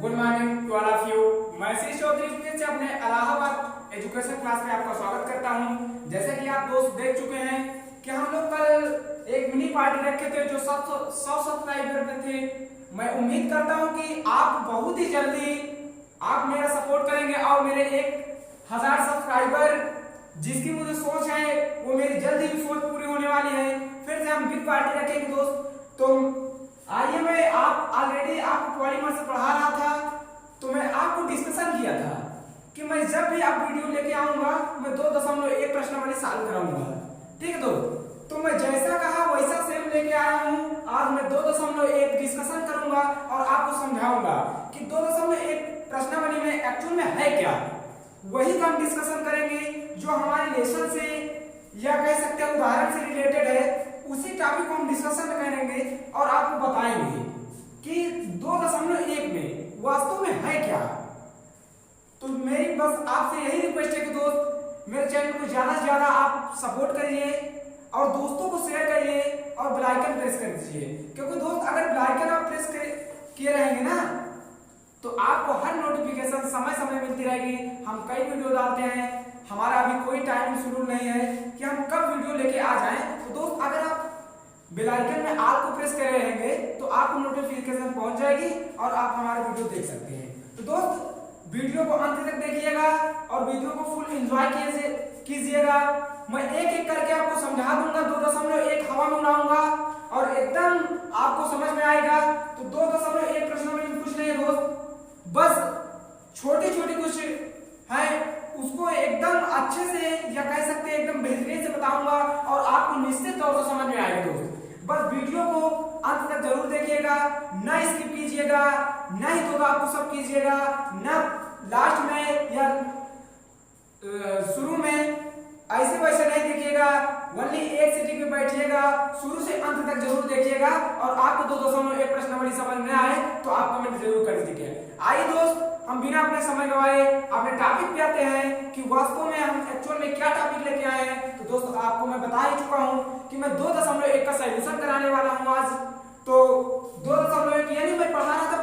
Good morning to all of you. मैं श्री चौधरी फिर से अपने इलाहाबाद एजुकेशन क्लास में आपका स्वागत करता हूं। जैसे कि आप दोस्त देख चुके हैं कि हम लोग कल एक मिनी पार्टी रखे थे जो 100 सब्सक्राइबर पे थे। मैं उम्मीद करता हूं कि आप बहुत ही जल्दी आप मेरा सपोर्ट करेंगे और मेरे 1000 सब्सक्राइबर जिसकी मुझे सोच है वो मेरी जल्दी भी सोच पूरी होने वाली है। फिर से हम बिग पार्टी रखेंगे दोस्त। तो आइए, मैं आप ऑलरेडी आपको पॉलीमर से पढ़ा रहा था तो मैं आपको डिस्कशन किया था कि मैं जब भी आप वीडियो लेके आऊंगा मैं 2.1 प्रश्नावली सॉल्व कराऊंगा। ठीक है दोस्त, तो मैं जैसा कहा वैसा सेम लेके आया हूं। आज मैं 2.1 डिस्कशन करूंगा और आपको समझाऊंगा कि 2.1 प्रश्नावली में एक्चुअल में है क्या। वही का हम डिस्कशन करेंगे जो हमारे लेसन से या कह सकते हैं उदाहरण से रिलेटेड है। उसी टॉपिक को हम डिस्कशन करेंगे और आपको बताएंगे कि 2.1 में वास्तव में है क्या। तो मेरी बस आपसे यही रिक्वेस्ट है कि दोस्त मेरे चैनल को ज्यादा से ज्यादा आप सपोर्ट करिए और दोस्तों को शेयर करिए और बेल आइकन प्रेस कर दीजिए, क्योंकि दोस्त अगर बेल आइकन आप प्रेस किए रहेंगे ना तो आपको हर नोटिफिकेशन समय समय मिलती रहेगी। हम कई वीडियो डालते हैं, हमारा अभी कोई टाइम शेड्यूल नहीं है कि हम कब वीडियो लेके आ जाएं। तो दोस्त अगर आप बेल आइकन में ऑल को प्रेस करे रहेंगे तो आपको नोटिफिकेशन पहुंच जाएगी और आप हमारे वीडियो देख सकते हैं। तो दोस्त वीडियो को अंत तक देखिएगा और वीडियो को फुल एंजॉय कीजिएगा। मैं एक एक करके आपको समझा दूंगा, 2.1 हवा में उड़ाऊंगा और एकदम आपको समझ में आएगा। तो 2.1 प्रश्नों में कुछ नहीं है दोस्त, बस छोटी छोटी कुछ है उसको एकदम अच्छे से या कह सकते हैं एकदम बेहतरीन से बताऊंगा और आपको निश्चित तौर पर समझ में आएगा दोस्त। बस वीडियो को अंत तक जरूर देखिएगा, ना स्किप कीजिएगा, ना ही तो आपको सब कीजिएगा, ना लास्ट में या शुरू में ऐसे वैसे नहीं देखिएगा। ओनली एक सीटिंग में बैठिएगा, शुरू से अंत तक जरूर देखिएगा और आपको 2.1 प्रश्नावली समझ में आए तो आप कमेंट जरूर कर दीजिए। आइए दोस्त, हम बिना अपने समय गवाए अपने टॉपिक पे आते हैं कि वास्तव में हम एक्चुअल में क्या टॉपिक लेके आए हैं। तो दोस्त आपको मैं बता ही चुका हूं कि मैं 2.1 का सॉल्यूशन कराने वाला हूं आज। तो 2.1 यानी मैं पढ़ा रहा था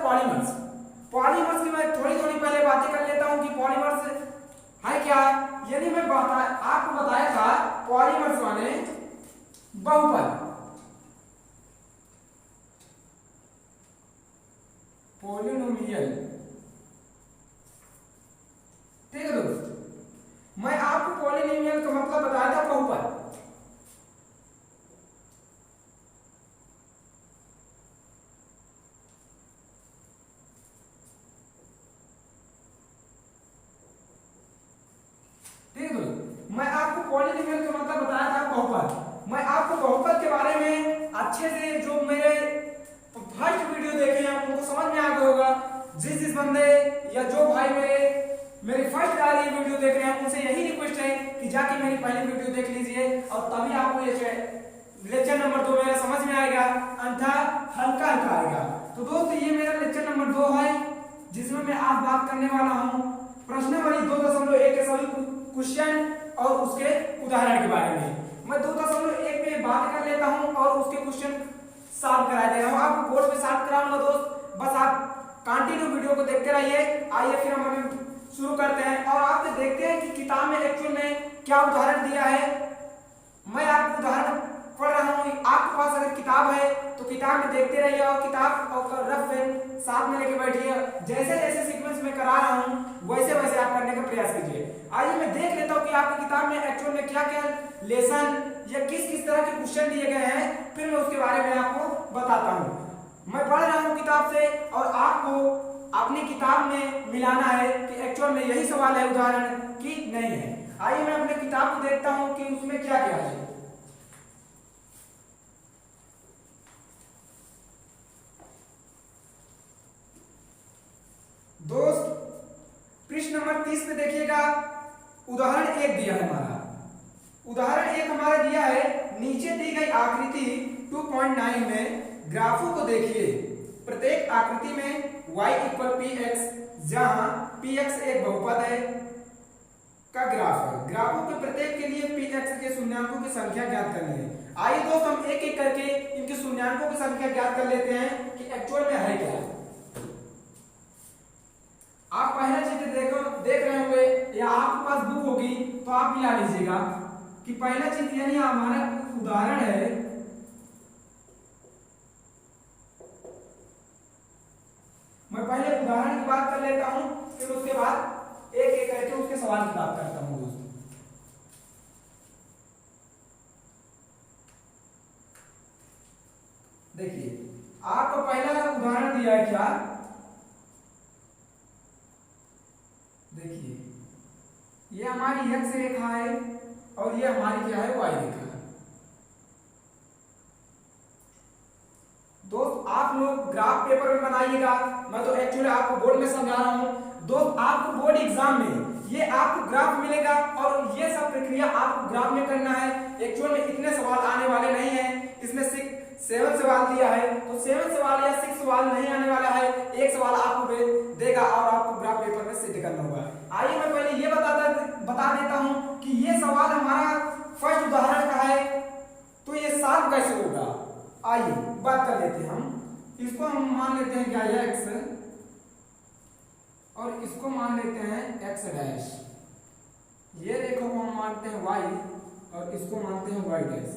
पॉलीमर्स की मैं थोड़ी थोड़ी पहले बातें कर लेता हूं कि पॉलीमर्स है क्या। यानी मैं आपको बताया था पॉलीमर्स माने बहुपद, पॉलिनोमियल। ठीक है दोस्त, मैं आपको पॉलिनोमियल का मतलब बताया था बहुपद। ठीक है दोस्त, मैं आपको पॉलिनोमियल का मतलब बताया था बहुपद। मैं आपको बहुपद के बारे में अच्छे से जो मेरे फर्स्ट वीडियो देखे हैं उनको समझ में आ गया होगा। जिस बंदे या जो भाई मेरी फर्स्ट वाली वीडियो देख रहे हैं उनसे यही रिक्वेस्ट है कि जाके मेरी पहली वीडियो देख लीजिए और तभी आपको ये लेक्चर नंबर 2 मेरा समझ में आएगा, अन्यथा हल्का हल्का आएगा। तो दोस्त ये मेरा लेक्चर नंबर 2 है जिसमें मैं आज बात करने वाला हूँ प्रश्नावली 2.1 के सभी क्वेश्चन और उसके उदाहरण के बारे में। मैं 2.1 में बात कर लेता हूँ और उसके क्वेश्चन सॉल्व करा दे रहा हूँ। आपको बोर्ड पे सॉल्व कराऊंगा दोस्त, बस आप कंटिन्यू वीडियो को देखते रहिए। आइए फिर हम अभी शुरू करते हैं और आप देखते हैं कि किताब में एक्चुअल में क्या उदाहरण दिया है। मैं आपको उदाहरण पढ़ रहा हूँ, आपके पास अगर किताब है तो किताब में देखते रहिए और किताब और रफ पेन साथ में लेके बैठिए। जैसे जैसे सीक्वेंस में करा रहा हूँ वैसे वैसे आप करने का प्रयास कीजिए। आइए मैं देख लेता हूँ कि आपकी किताब में एक्चुअल में क्या क्या लेसन या किस तरह के क्वेश्चन दिए गए हैं, फिर मैं उसके बारे में आपको बताता हूँ। मैं पढ़ रहा हूँ किताब से और आपको अपनी किताब में मिलाना है कि एक्चुअल में यही सवाल है उदाहरण कि नहीं है। आइए मैं अपने किताब को देखता हूँ कि उसमें क्या क्या है। दोस्त पृष्ठ नंबर 30 पे देखिएगा, उदाहरण 1 दिया है हमारा। उदाहरण 1 हमारा दिया है, नीचे दी गई आकृति 2.9 में ग्राफों को देखिए। प्रत्येक आकृति में y = px जहां px एक बहुपद है का ग्राफ है। ग्राफों के प्रत्येक के लिए px के शून्यांकों की संख्या ज्ञात करनी है। आइए दोस्त हम एक एक करके इनके शून्यांकों की संख्या ज्ञात कर लेते हैं कि एक्चुअल में है क्या। आप मिला लीजिएगा कि पहला चीज यानी हमारा उदाहरण है, मैं पहले उदाहरण की बात कर लेता हूं, फिर उसके बाद एक एक करके उसके सवाल की बात करता हूं दोस्तों। देखिए आपको पहला उदाहरण दिया है क्या, देखिए ये हमारी एक्स रेखा है और ये हमारी क्या है, वाई रेखा है। दोस्त आप लोग ग्राफ पेपर में बनाइएगा, मैं तो एक्चुअली आपको बोर्ड में समझा रहा हूं। दोस्त आपको बोर्ड एग्जाम में ये आपको ग्राफ मिलेगा और ये सब प्रक्रिया आपको ग्राफ में करना है। एक्चुअल में इतने सवाल आने वाले नहीं है, इसमें 7 सवाल दिया है, तो 7 सवाल या 6 सवाल नहीं आने वाला है, एक सवाल आपको देगा और आपको ग्राफ पेपर में सेट करना होगा। आइए मैं पहले ये बता देता हूं कि ये सवाल हमारा फर्स्ट उदाहरण का है, तो ये सॉल्व कैसे होगा। आइए बात कर लेते हैं हम, इसको हम मान लेते हैं क्या, एक्स, और इसको मान लेते हैं एक्स डैश, ये रेखा को हम मानते हैं वाई और इसको मानते हैं वाई डैश।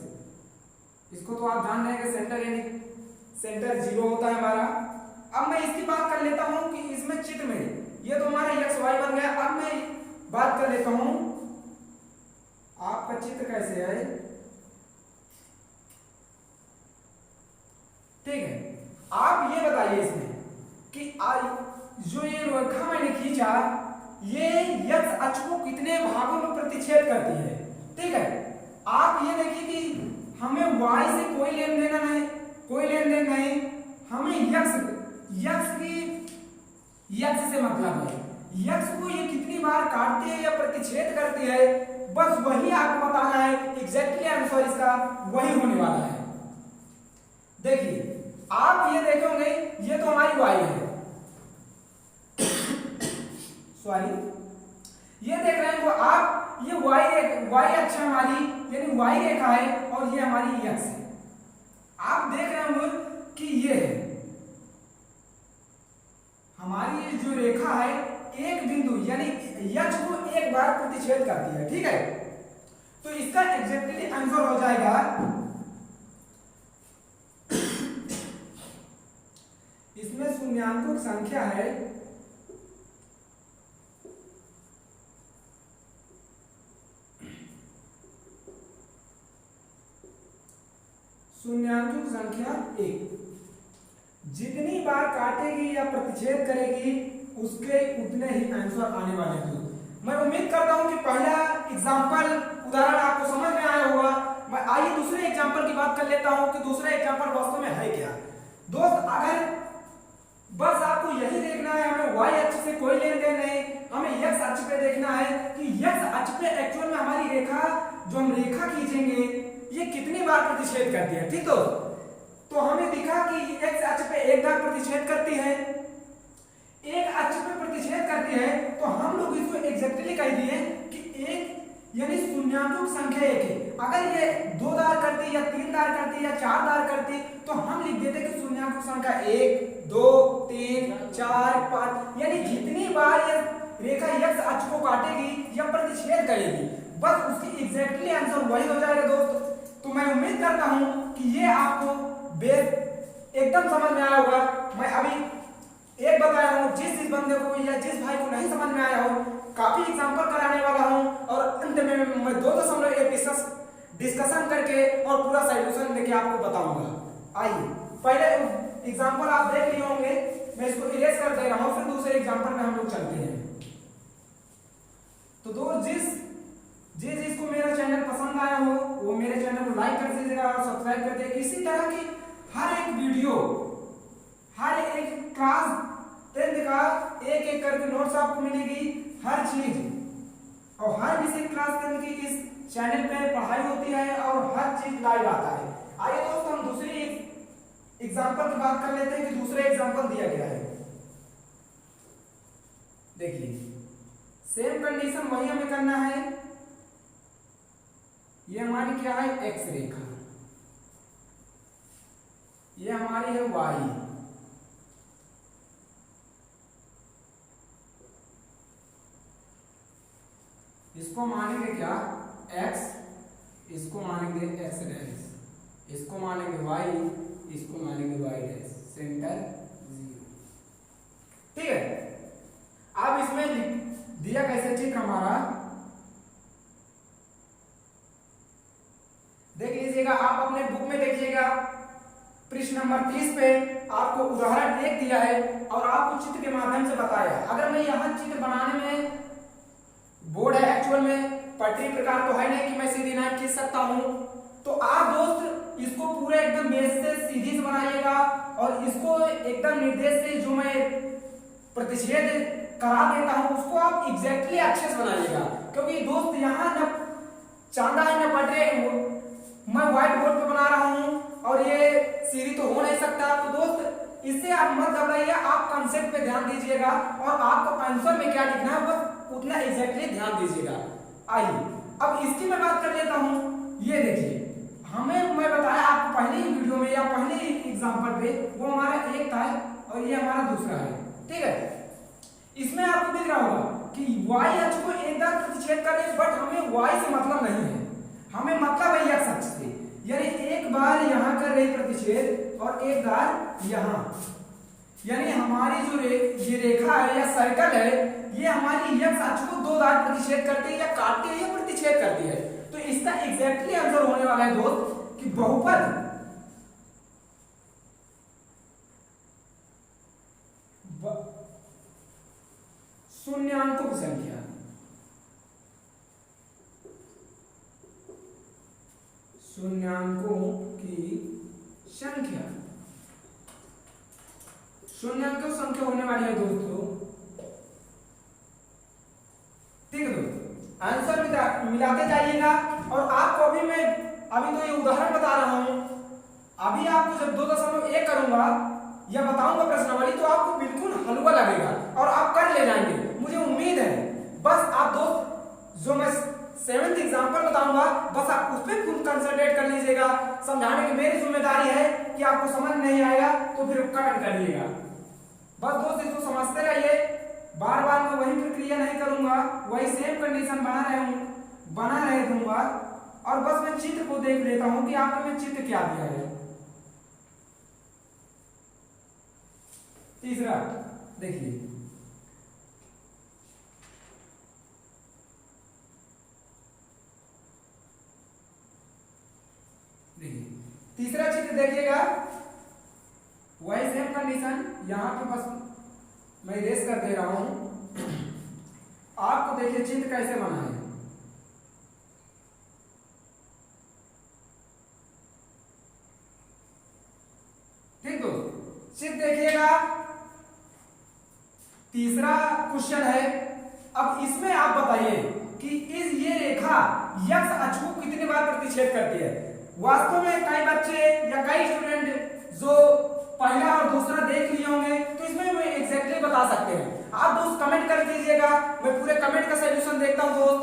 इसको तो आप जान रहे हैं कि सेंटर यानी सेंटर 0 होता है हमारा। अब मैं इसकी बात कर लेता हूं कि इसमें चित्र में ये तो हमारा एक्स वाई बन गया। अब मैं बात कर लेता हूं आपका चित्र कैसे है, ठीक है। आप ये बताइए इसमें कि जो ये रेखा मैंने खींचा, ये एक्स अक्ष को कितने भागों में प्रतिच्छेद करती है, ठीक है। आप ये देखिए कि हमें y से कोई लेन देन नहीं, हमें यक्स से मतलब है, यक्स को ये कितनी बार काटती है या प्रतिच्छेद करती है, बस वही आपको बताना है। एग्जैक्टली आंसर इसका वही होने वाला है। देखिए आप ये देखोगे, ये तो हमारी y है, सॉरी ये देख रहे हैं आप, ये y अक्ष हमारी यानी y रेखा है और ये हमारी x है। आप देख रहे होंगे कि ये है हमारी ये जो रेखा है, एक बिंदु यानी x को एक बार प्रतिच्छेद करती है, ठीक है। तो इसका एग्जैक्टली आंसर हो जाएगा, इसमें शून्याङ्कों की संख्या है, शून्याङ्कों की संख्या 1। जितनी बार काटेगी या प्रतिच्छेद करेगी उसके उतने ही आंसर आने वाले हैं। मैं उम्मीद करता हूं कि पहला एग्जांपल उदाहरण आपको समझ में आया होगा। मैं आइए दूसरे एग्जांपल की बात कर लेता हूं कि दूसरा एग्जांपल वास्तव में है क्या। दोस्त अगर बस आपको यही देखना है, हमें y अक्ष से कोई लेन देन नहीं, हमें x अक्ष पे देखना है कि x अक्ष पे एक्चुअल में हमारी रेखा, जो हम रेखा खींचेंगे, ये कितनी बार प्रतिच्छेद करती है, ठीक। तो हमें दिखा कि x अक्ष पे एक बार प्रतिच्छेद करती है, एक अक्ष पे प्रतिच्छेद करती है, तो हम लोग इसको एग्जैक्टली कह दिए कि एक यानी शून्याङ्कों की संख्या 1 है। अगर ये 2 बार करती या 3 बार करती या 4 बार करती तो हम लिख देते कि शून्याङ्कों की संख्या 1 2 3 4 5, यानी जितनी बार ये रेखा x अक्ष को काटेगी या प्रतिच्छेद करेगी, बस उसकी एग्जैक्टली आंसर वही हो जाएगा दोस्त। तो मैं उम्मीद करता हूं कि ये आपको एकदम समझ में आया होगा। मैं अभी एक बताया हूं, जिस बंदे को या जिस भाई को नहीं समझ में आया हो, काफी एग्जांपल कराने वाला हूं और अंत में मैं 2.1 डिस्कशन करके और पूरा सॉल्यूशन लेके आपको बताऊंगा। आइए पहले एग्जांपल आप देख लिए होंगे, मैं इसको इरेज कर दे रहा हूं, फिर दूसरे एग्जांपल में हम लोग चलते हैं। तो दोस्त जिसको मेरा चैनल पसंद आया हो वो मेरे चैनल को लाइक कर दीजिएगा और सब्सक्राइब कर दीजिएगा। इसी तरह की हर एक वीडियो, हर एक क्लास 10th का एक करके नोट्स आपको मिलेगी, हर चीज, और हर विषय क्लास 10th की इस चैनल पे पढ़ाई होती है और हर चीज लाइव आता है। आइए दोस्तों हम दूसरी एग्जांपल की बात कर लेते हैं कि दूसरा एग्जांपल दिया गया है। देखिए सेम कंडीशन वही हमें करना है। ये हमारी क्या है, एक्स रेखा, ये हमारी है वाई, इसको मानेंगे क्या x, इसको मानेंगे x डैश, इसको मानेंगे y, इसको मानेंगे y डैश, सेंटर 0। ठीक है, अब इसमें दिया कैसे चित्र हमारा देख लीजिएगा, आप अपने बुक में देखिएगा पृष्ठ नंबर 30 पे आपको उदाहरण 1 दिया है और आपको चित्र के माध्यम से बताया। अगर मैं यहाँ चित्र बनाने में बोर्ड है, एक्चुअल में पटरी प्रकार तो है नहीं कि मैं सीधी लाइन खींच सकता हूँ, तो आप दोस्त इसको पूरे एकदम बेस से सीधी से बनाइएगा और इसको एकदम निर्देश से जो मैं प्रतिच्छेद करा देता हूँ उसको आप एग्जैक्टली अच्छे से बनाइएगा, क्योंकि दोस्त यहाँ न चांदा है न पटरी, मैं व्हाइट बोर्ड पे बना रहा हूँ और ये सीधी तो हो नहीं सकता। तो दोस्त इससे आप मत घबराइए, आप कंसेप्ट पे ध्यान दीजिएगा और आपको आंसर में क्या लिखना है बस उतना एग्जैक्टली ध्यान दीजिएगा। आइए अब इसकी मैं बात कर लेता हूँ। ये देखिए, हमें मैं बताया आपको पहले ही वीडियो में या पहले ही एग्जाम्पल पे, वो हमारा एक था और ये हमारा दूसरा है। ठीक है, इसमें आपको दिख रहा होगा कि y अक्ष को एक बार प्रतिच्छेद कर रहे, बट हमें y से मतलब नहीं है, हमें मतलब है x अक्ष से, यानी एक बार यहाँ कर रही प्रतिच्छेद और एक बार यहाँ, यानी हमारी जो ये रेखा है या सर्कल है ये हमारी x अक्ष को 2 बार प्रतिच्छेद करती है या काटती है या प्रतिच्छेद करती है। तो इसका एग्जैक्टली आंसर होने वाला है दोस्त कि बहुपद शून्यांकों की संख्या, शून्यांकों की संख्या, शून्यांकों की संख्या होने वाली है दोस्तों। ठीक है दोस्तों, आंसर मिलाते जाइएगा और आपको अभी तो ये उदाहरण बता रहा हूं, अभी आपको जब 2.1 करूंगा या बताऊंगा प्रश्नावली तो आपको बिल्कुल हलवा लगेगा और आप कर ले जाएंगे, मुझे उम्मीद है। बस आप दोस्त जो मैं 7th एग्जाम्पल बताऊंगा बस आप उस पर फुल कंसंट्रेट कर लीजिएगा, समझाने की मेरी जिम्मेदारी है कि आपको समझ नहीं आएगा तो फिर कमेंट करिएगा। बस दोस्त इसको समझते रहिए, बार बार मैं वही प्रक्रिया नहीं करूंगा, वही सेम कंडीशन बना रहे दूंगा और बस मैं चित्र को देख लेता हूं कि आपने में चित्र क्या दिया है। तीसरा देखिए, तीसरा चित्र देखिएगा, वही सेम कंडीशन, यहां पे बस मैं इरेज कर दे रहा हूं। आपको देखिए चित्र कैसे बना है। ठीक दोस्त, चित्र देखिएगा, तीसरा क्वेश्चन है। अब इसमें आप बताइए कि ये रेखा x अक्ष को कितनी बार प्रतिच्छेद करती है। वास्तव में कई बच्चे या कई स्टूडेंट जो पहला और दूसरा देख लिए होंगे तो इसमें मैं एग्जैक्टली बता सकते हैं। आप दोस्त कमेंट कर दीजिएगा, मैं पूरे कमेंट का सॉल्यूशन देखता हूं दोस्त,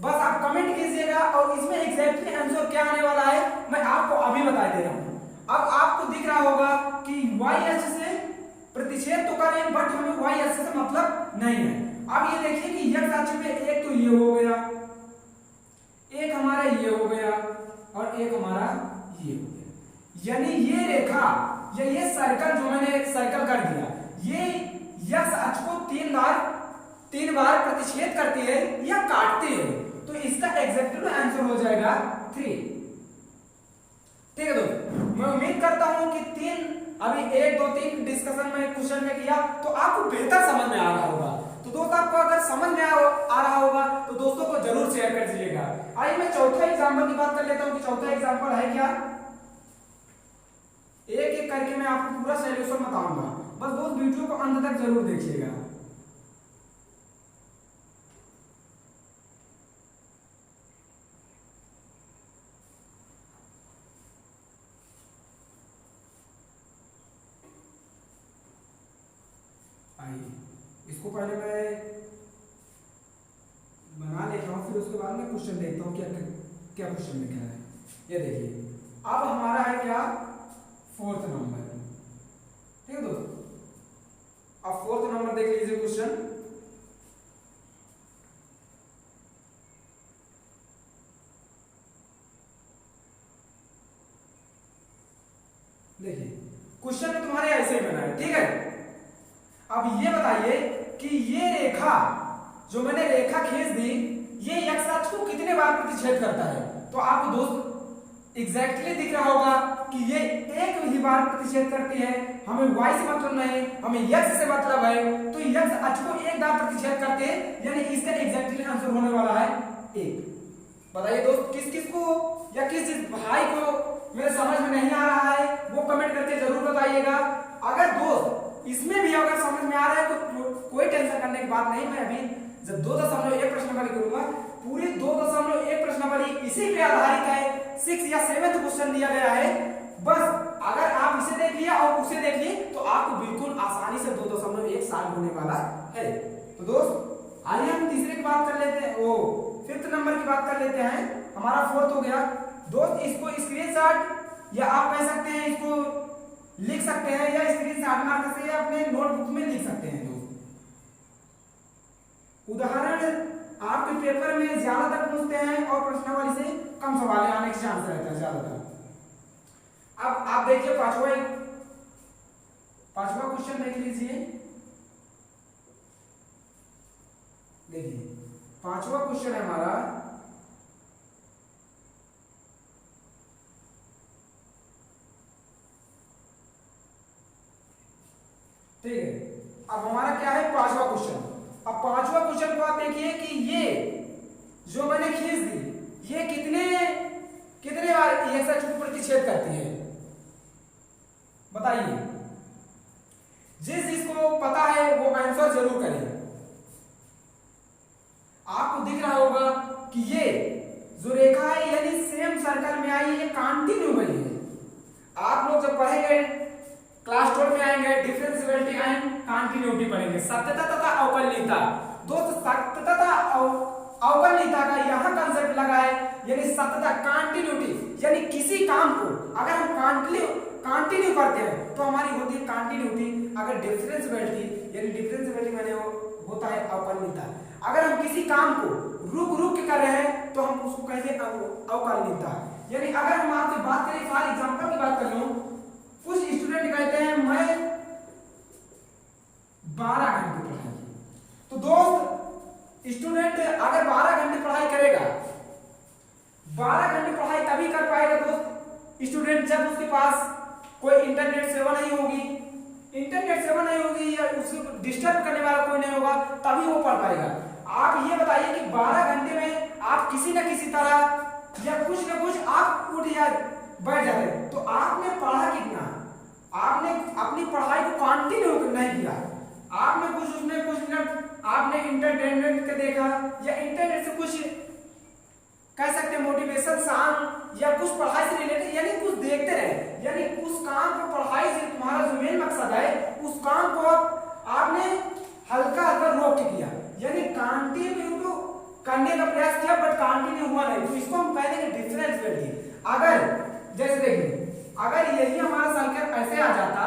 बस आप कमेंट कीजिएगा और इसमें एग्जैक्टली आंसर क्या आने वाला है मैं आपको अभी बता दे रहा हूं। अब आपको दिख रहा होगा कि y अक्ष से प्रतिच्छेद तो कर रहे हैं बट हमें y अक्ष से मतलब नहीं है। अब ये देखिए कि x अक्ष में एक तो ये हो गया, एक हमारा ये हो गया और एक हमारा ये हो गया, यानी ये रेखा या ये सर्कल जो मैंने एक सर्कल कर दिया ये x अक्ष को 3 बार प्रतिच्छेद करती है या काटती है, तो इसका एग्जैक्ट आंसर हो जाएगा 3। ठीक है दोस्तों, मैं उम्मीद करता हूं कि 3 अभी 1 2 3 डिस्कशन में क्वेश्चन में किया तो आपको बेहतर समझ में आ रहा होगा। तो दोस्त आपको अगर समझ में आ रहा होगा तो दोस्तों को जरूर शेयर कर दीजिएगा। आइए मैं चौथा एग्जांपल की बात कर लेता हूं कि चौथा एग्जांपल है क्या, एक एक करके मैं आपको पूरा सॉल्यूशन बताऊंगा, बस दोस्त वीडियो को अंत तक जरूर देखिएगा। इसको पहले मैं बना लेता हूँ फिर उसके बाद मैं क्वेश्चन देखता हूँ क्या क्या क्वेश्चन में क्या है। ये देखिए, अब हमारा है क्या 4th नंबर। ठीक है दोस्तों, अब 4th नंबर देख लीजिए क्वेश्चन। देखिए क्वेश्चन में तुम्हारे ऐसे ही बना है, ठीक है। अब ये बताइए कि ये रेखा जो मैंने रेखा खींच दी, ये x अक्ष को कितने बार प्रतिच्छेद करता है? तो आपको दोस्त एग्जैक्टली दिख रहा होगा कि ये एक ही बार प्रतिच्छेद करती है। हमें y से मतलब नहीं, हमें x से मतलब है। तो x अक्ष को एक बार प्रतिच्छेद करते हैं, यानी इसका एग्जैक्टली आंसर होने वाला है 1। बताइए दोस्त किस किस को या किस भाई को मेरे समझ में नहीं आ रहा है वो कमेंट करके जरूर बताइएगा। अगर दोस्त इसमें भी अगर समझ में आ रहा है तो कोई टेंशन करने की बात नहीं। मैं अभी जब 2.1 प्रश्नावली करूंगा, पूरी 2.1 प्रश्नावली इसी पे आधारित है। 6 या 7th क्वेश्चन दिया गया है। बस अगर आप इसे देख लिया और उसे देख लिए तो आपको बिल्कुल आसानी से 2.1 सॉल्व होने वाला है। तो दोस्त आइए हम तीसरे की बात कर लेते हैं, वो 5th नंबर की बात कर लेते हैं। हमारा 4th हो गया। दोस्त इसको स्क्रीनशॉट या आप कह सकते हैं इसको लिख सकते हैं, या स्क्रीनशॉट मार से या अपने नोटबुक में लिख सकते हैं। दोस्त उदाहरण आपके पेपर में ज्यादातर पूछते हैं और प्रश्नावली से कम सवाल आने के चांस रहता है ज्यादातर। अब आप देखिए पांचवा क्वेश्चन देख लीजिए। देखिए पांचवा क्वेश्चन है हमारा, ठीक है। अब हमारा क्या है पांचवा क्वेश्चन। अब पांचवा क्वेश्चन को आप देखिए कि ये जो मैंने खींच दी ये कितने बार x अक्ष को प्रतिच्छेद करती है बताइए। जिसको पता है वो आंसर जरूर करें। आपको दिख रहा होगा कि ये जो रेखा है यानी सेम सर्कल में आई, ये कंटिन्यू गई है। आप लोग जब पढ़ेंगे क्लास 12 में आएंगे डिफरेंशिएबिलिटी एंड कंटिन्यूटी पढ़ेंगे, सत्यता तथा अवकलनीयता। दोस्त सत्यता तथा अवकलनीयता का यहां कांसेप्ट लगा है, यानी सत्यता कंटिन्यूटी, यानी किसी काम को अगर हम कंटिन्यू करते हैं तो हमारी होती है कंटिन्यूटी। अगर डिफरेंशिएबिलिटी यानी डिफरेंशिएबिलिटी माने होता है अवकलनीयता। अगर हम किसी काम को रुक के कर रहे हैं तो हम उसको कहते हैं अवकलनीयता। यानी अगर हम आपसे बात करें, फॉर एग्जांपल की बात कर लूं, कुछ स्टूडेंट कहते हैं मैं 12 घंटे पढ़ाई। तो दोस्त स्टूडेंट अगर 12 घंटे पढ़ाई करेगा, 12 घंटे पढ़ाई तभी कर पाएगा दोस्त स्टूडेंट जब उसके पास कोई इंटरनेट सेवा नहीं होगी। इंटरनेट सेवा नहीं होगी या उसको डिस्टर्ब करने वाला कोई नहीं होगा, तभी वो पढ़ पाएगा। आप ये बताइए कि 12 घंटे में आप किसी न किसी तरह या कुछ न कुछ आप उठ या बैठ जाते, तो आपने पढ़ा कितना? आपने अपनी पढ़ाई को कंटिन्यू नहीं किया। आपने कुछ उसमें कुछ मिनट आपने इंटरटेनमेंट के देखा या इंटरनेट से कुछ कह सकते हैं मोटिवेशन सॉन्ग या कुछ पढ़ाई से रिलेटेड, यानी कुछ देखते रहे। यानी उस काम को पढ़ाई से तुम्हारा जो मेन मकसद है उस काम को आपने हल्का हल्का रोक के किया, यानी कंटिन्यू करने का प्रयास किया बट कंटिन्यू हुआ नहीं, तो इसको हम कह देंगे डिफरेंशिएबिलिटी। अगर जैसे देखिए अगर यही हमारा सर्कल ऐसे आ जाता,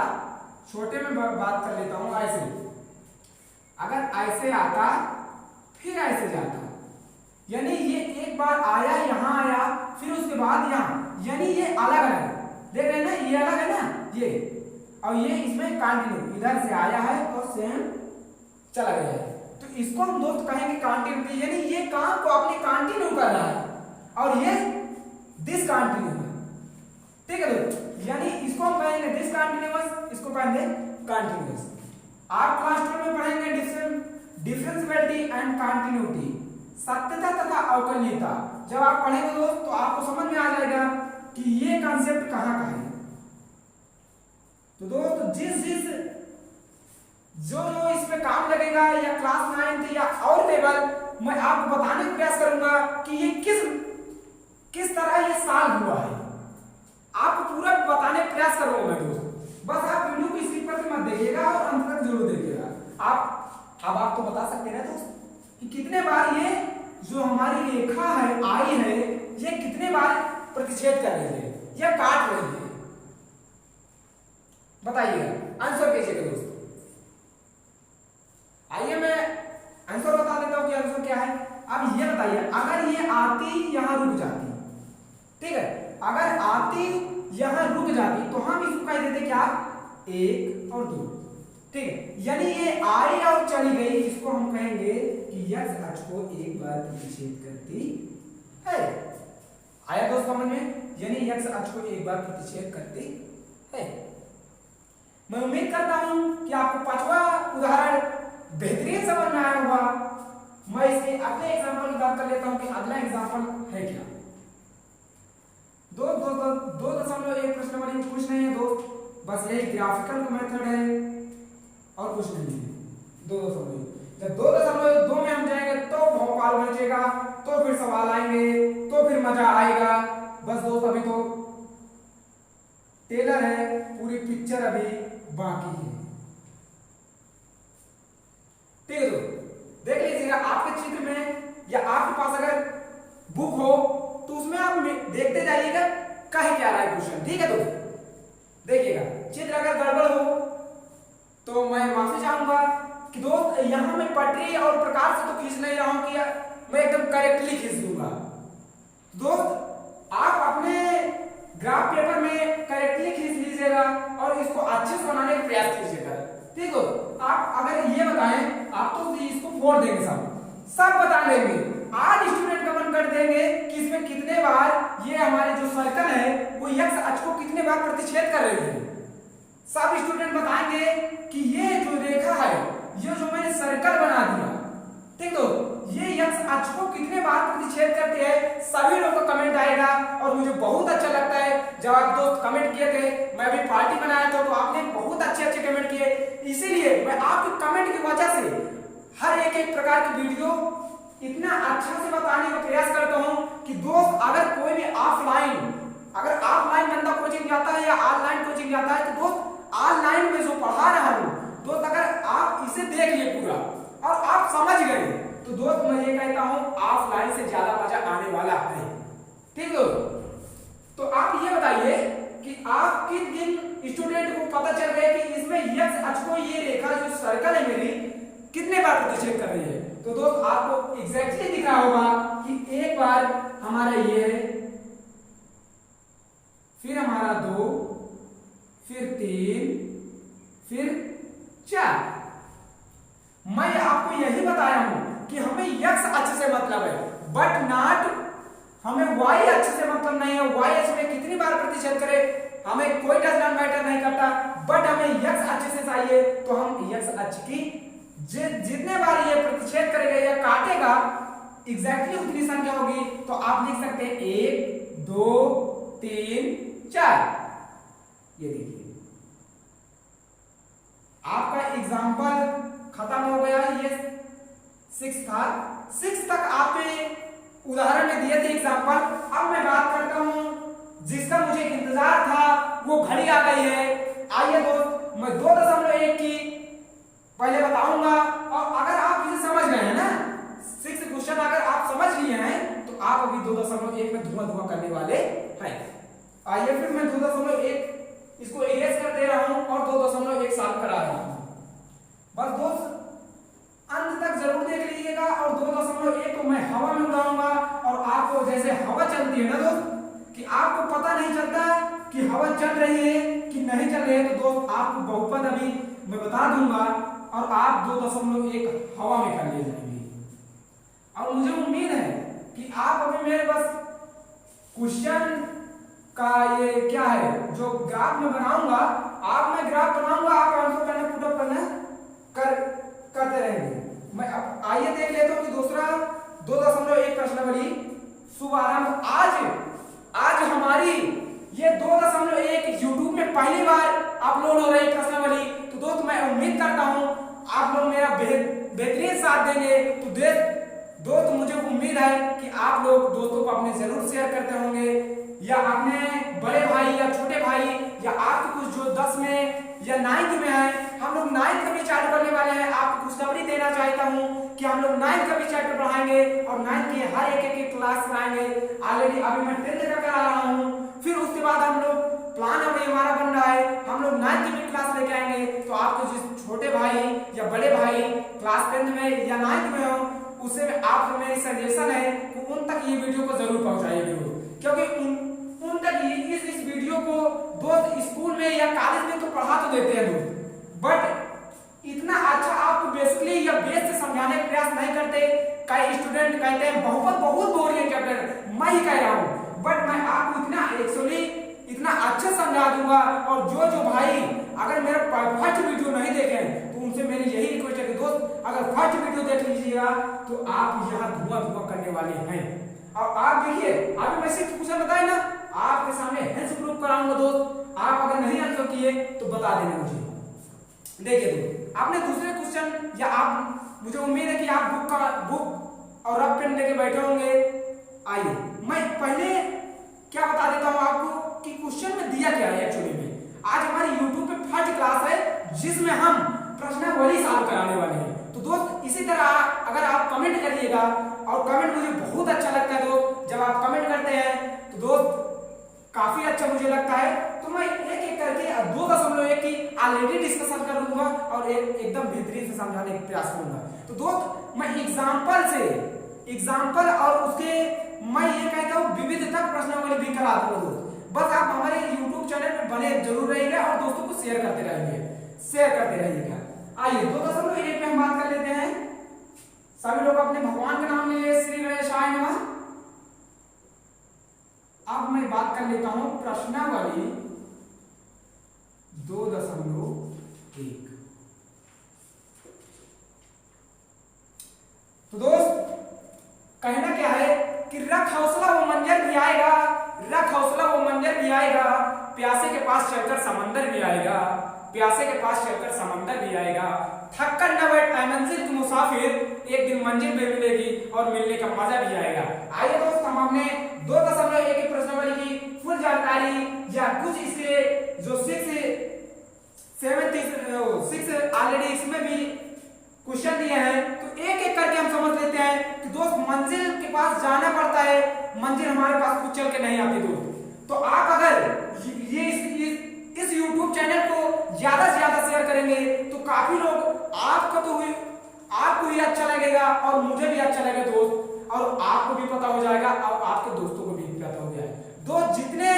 छोटे में बात कर लेता हूं, ऐसे अगर ऐसे आता फिर ऐसे जाता, यानी ये एक बार आया यहां आया फिर उसके बाद यहां, यानी ये अलग अलग देख रहे हैं ना, ये अलग है ना ये, और ये इसमें कंटिन्यू इधर से आया है और सेम चला गया है। तो इसको हम दोस्त कहेंगे कंटिन्यूटी, यानी ये काम को अपने कंटिन्यू कर रहा है और ये डिसकंटिन्यू है, ठीक है दोस्त। यानी इसको हम कहेंगे डिसकंटिन्यूअस, इसको कहेंगे कंटिन्यूअस। आप क्लास 12 में पढ़ेंगे डिफरेंशिएबिलिटी एंड कंटिन्यूटी, सत्यता तथा अवकलनीयता। जब आप पढ़ेंगे दोस्त तो आपको समझ में आ जाएगा कि ये कॉन्सेप्ट कहां का है। तो दोस्त जो इसमें काम लगेगा या क्लास 9th या और लेवल, मैं आपको बताने का प्रयास करूंगा कि ये किस तरह ये सॉल्व हुआ है, आपको पूरा बताने का प्रयास करूंगा मैं दोस्त। बस आप वीडियो को स्किप करके मत देखिएगा और अंत तक जरूर देखिएगा। अब आप तो बता सकते हैं दोस्त कि कितने बार ये जो हमारी रेखा है आई है ये कितने बार प्रतिच्छेद कर रही है या काट रही है, बताइएगा, आंसर कीजिएगा दोस्त। आइए मैं आंसर बता देता हूं कि आंसर क्या है। अब ये बताइए अगर ये आती यहां रुक जाती, ठीक है, अगर आती यहां रुक जाती तो हम इसको कह देते 1 और 2, ठीक है। यानी ये आई और चली गई, इसको हम कहेंगे कि यक्स अक्ष को एक बार प्रतिच्छेद करती है। आया दोस्त समझ में? यानी यक्स अक्ष को एक बार प्रतिच्छेद करती है। मैं उम्मीद करता हूं कि आपको पांचवा उदाहरण बेहतरीन समझ में आया होगा। मैं इसके अगले एग्जांपल की बात कर लेता हूं कि अगला एग्जांपल है क्या। 2.1 प्रश्न वाली कुछ नहीं है दोस्त, बस यही ग्राफिकल मेथड है और कुछ नहीं है। 2.1 जब 2.2 में हम जाएंगे तो भोपाल बचेगा, तो फिर सवाल आएंगे, तो फिर मजा आएगा। बस दोस्त अभी तो टेलर है, पूरी पिक्चर अभी बाकी है। ठीक है दोस्त, देख लीजिएगा आपके चित्र में या आपके पास अगर बुक हो तो उसमें आप देखते जाइएगा कहे क्या रहा है क्वेश्चन। ठीक है दोस्त, देखिएगा चित्र अगर गड़बड़ हो तो मैं माफी चाहूंगा कि दोस्त यहां मैं पटरी और प्रकार से तो खींच नहीं रहा हूं कि मैं एकदम करेक्टली खींच दूंगा। दोस्त आप अपने ग्राफ पेपर में करेक्टली खींच लीजिएगा और इसको अच्छे से बनाने का प्रयास कीजिएगा। ठीक हो, आप अगर ये बताएं आप तो इसको फोड़ देंगे, सब बता देंगे। आज स्टूडेंट कमेंट कर देंगे कि इसमें कितने बार ये हमारे जो सर्कल है वो यक्स अक्ष को कितने बार प्रतिच्छेद कर रही है। सब स्टूडेंट बताएंगे कि ये जो रेखा है, ये जो मैंने सर्कल बना दिया, ठीक तो ये यक्स अक्ष को कितने बार प्रतिच्छेद करती है। सभी लोगों को कमेंट आएगा और मुझे बहुत अच्छा लगता है जब आप दोस्त कमेंट किए थे। मैं अभी पार्टी बनाया था तो आपने बहुत अच्छे अच्छे कमेंट किए, इसीलिए मैं आपके कमेंट की वजह से हर एक प्रकार की वीडियो इतना अच्छा से बताने का प्रयास करता हूं कि दोस्त अगर कोई भी ऑफलाइन बंदा कोचिंग जाता है या ऑनलाइन कोचिंग जाता है तो दोस्त ऑनलाइन में जो पढ़ा रहा हूं दोस्त, अगर आप इसे देख लिए पूरा और आप समझ गए तो दोस्त मैं ये कहता हूं ऑफलाइन से ज्यादा मजा आने वाला है। ठीक है, तो आप ये बताइए कि आप किस दिन स्टूडेंट को पता चल रहा है कि इसमें यक्स अक्ष को ये रेखा जो सर्कल है मेरी कितने बार प्रतिच्छेद कर रही है। तो दोस्त आपको एग्जैक्टली दिख रहा होगा कि एक बार हमारा ये है, फिर हमारा 2, फिर 3, फिर 4। मैं आपको यही बताया हूं कि हमें यक्स अक्ष से मतलब है बट नॉट हमें वाई अक्ष से मतलब नहीं है। वाई अक्ष में कितनी बार प्रतिच्छेद करे हमें कोई डज नॉट मैटर नहीं करता, बट हमें यक्स अक्ष से चाहिए तो हम यक्स अक्ष की जितने बार ये प्रतिच्छेद करेगा या काटेगा एग्जैक्टली उतनी संख्या होगी। तो आप लिख सकते हैं 1, 2, 3, 4। ये देखिए आपका एग्जाम्पल खत्म हो गया। ये 6 था, 6 तक आपने उदाहरण में दिए थे एग्जाम्पल। अब मैं बात करता हूं जिसका मुझे इंतजार था, वो घड़ी आ गई है। आइए दोस्त मैं 2.1 की पहले बताऊंगा और अगर आप इसे समझ गए हैं ना 6 क्वेश्चन अगर आप समझ लिए हैं तो आप अभी 2.1 में धुआं करने वाले हैं। आइए फिर मैं 2.1 इसको इरेज कर दे रहा हूं और 2.1 सॉल्व करा रहा हूं। बस दोस्त अंत तक जरूर देख लीजिएगा और 2.1 को मैं हवा में उड़ाऊंगा और आपको जैसे हवा चलती है ना दोस्त कि आपको पता नहीं चलता कि हवा चल रही है कि नहीं चल रही है, तो दोस्त आपको बहुपद अभी मैं बता दूंगा और आप 2.1 हवा में कर ले जाएंगे। और मुझे उम्मीद है कि आप अभी मेरे बस क्वेश्चन का ये क्या है जो ग्राफ में बनाऊंगा, आप मैं ग्राफ बनाऊंगा, आप आंसर करना पुटअप करना करते रहेंगे। मैं अब आइए देख लेता हूं कि दूसरा 2.1 प्रश्नावली शुभारंभ। आज हमारी ये 2.1 यूट्यूब में पहली बार अपलोड हो रही प्रश्नावली। तो दोस्त मैं उम्मीद करता हूं आप लोग मेरा बेहतरीन साथ देंगे। तो दोस्त मुझे उम्मीद है कि आप लोग दोस्तों को अपने जरूर शेयर करते होंगे या अपने बड़े भाई या छोटे भाई या आपके कुछ जो 10 में या 9th में है, हम लोग 9th का भी चालू करने वाले हैं। आपको खुशखबरी देना चाहता हूं कि हम लोग 9th का भी चैप्टर पढ़ाएंगे और 9th की हर एक क्लास कराएंगे। ऑलरेडी अभी मैं 10th का करा रहा हूं, फिर उसके बाद हम लोग प्लान अभी हमारा बन रहा है हम लोग 9th की भी क्लास लेके आएंगे। तो आपको जिस छोटे भाई या बड़े भाई क्लास 10th में या 9th में हो उससे आप मेरी सजेशन है कि उन तक ये वीडियो को जरूर पहुंचाइए, क्योंकि उन तक इस वीडियो वीडियो को दोस्त स्कूल में या कॉलेज में तो पढ़ा तो देते हैं दोस्त, बट इतना अच्छा आपको बेसिकली या बेस से समझाने का प्रयास नहीं करते। कई स्टूडेंट कहते हैं बहुत बोरिंग चैप्टर, मैं ही कह रहा हूँ, बट मैं आपको इतना एक्चुअली इतना अच्छा समझा दूंगा। और जो भाई अगर मेरा फर्स्ट वीडियो नहीं देखे तो उनसे मेरी यही रिक्वेस्ट है कि दोस्त अगर फर्स्ट वीडियो देख लीजिएगा तो आप यहाँ धुआं करने वाले हैं। और आप देखिए अभी मैं सिर्फ क्वेश्चन बताए ना, आपके सामने हेल्थ प्रूफ कराऊंगा दोस्त, आप अगर नहीं आंसर किए तो बता देना मुझे। देखिए दोस्त, आपने दूसरे क्वेश्चन या आप, मुझे उम्मीद है कि आप बुक और रफ पेन लेके बैठे होंगे। आइए मैं पहले क्या बता देता हूं आपको कि क्वेश्चन में दिया क्या है एक्चुअली में। आज हमारी YouTube पे फर्स्ट क्लास है जिसमें हम प्रश्नावली सॉल्व कराने वाले हैं। तो दोस्त इसी तरह अगर आप कमेंट करिएगा, और कमेंट मुझे बहुत अच्छा लगता है दोस्त, जब आप कमेंट करते हैं तो दोस्त काफी अच्छा मुझे लगता है। तो मैं एक करके 2.1 की ऑलरेडी डिस्कशन कर लूंगा और एकदम बेहतरीन से समझाने का प्रयास करूंगा। तो दोस्त मैं एग्जाम्पल और उसके मैं ये कहता हूँ विविधता प्रश्नावली भी करा दूंगा दोस्त। बस आप हमारे YouTube चैनल में बने जरूर रहिएगा और दोस्तों को शेयर करते रहिएगा। आइए 2.1 पे हम बात कर लेते हैं। सभी लोग अपने भगवान का नाम ले लिए, श्री गणेशाय नमः। अब मैं बात कर लेता हूं प्रश्नावली 2.1। तो दोस्त कहना क्या है कि रख हौसला वो मंजर भी आएगा, रख हौसला वो मंजर भी आएगा, प्यासे के पास चलकर समंदर भी आएगा, प्यासे के पास चलकर समंदर भी आएगा, थक कर न बैठ मंजिल की मुसाफिर, एक दिन मंजिल में मिलेगी और मिलने का मजा भी आएगा। आइए दोस्त हम अपने 2.1 की प्रश्नावली की फुल जानकारी या कुछ इसके जो 6 ऑलरेडी इसमें भी क्वेश्चन दिए हैं तो एक करके हम समझ लेते हैं कि दोस्त मंजिल के पास जाना पड़ता है, मंजिल हमारे पास कुछ चल के नहीं आती दोस्त। तो आप अगर ये इस YouTube चैनल को ज्यादा से ज्यादा शेयर करेंगे तो काफी लोग आपको भी अच्छा लगेगा और मुझे भी अच्छा लगेगा दोस्त, और आपको भी पता हो जाएगा और आपके दोस्तों को भी पता हो जाएगा। दोस्त जितने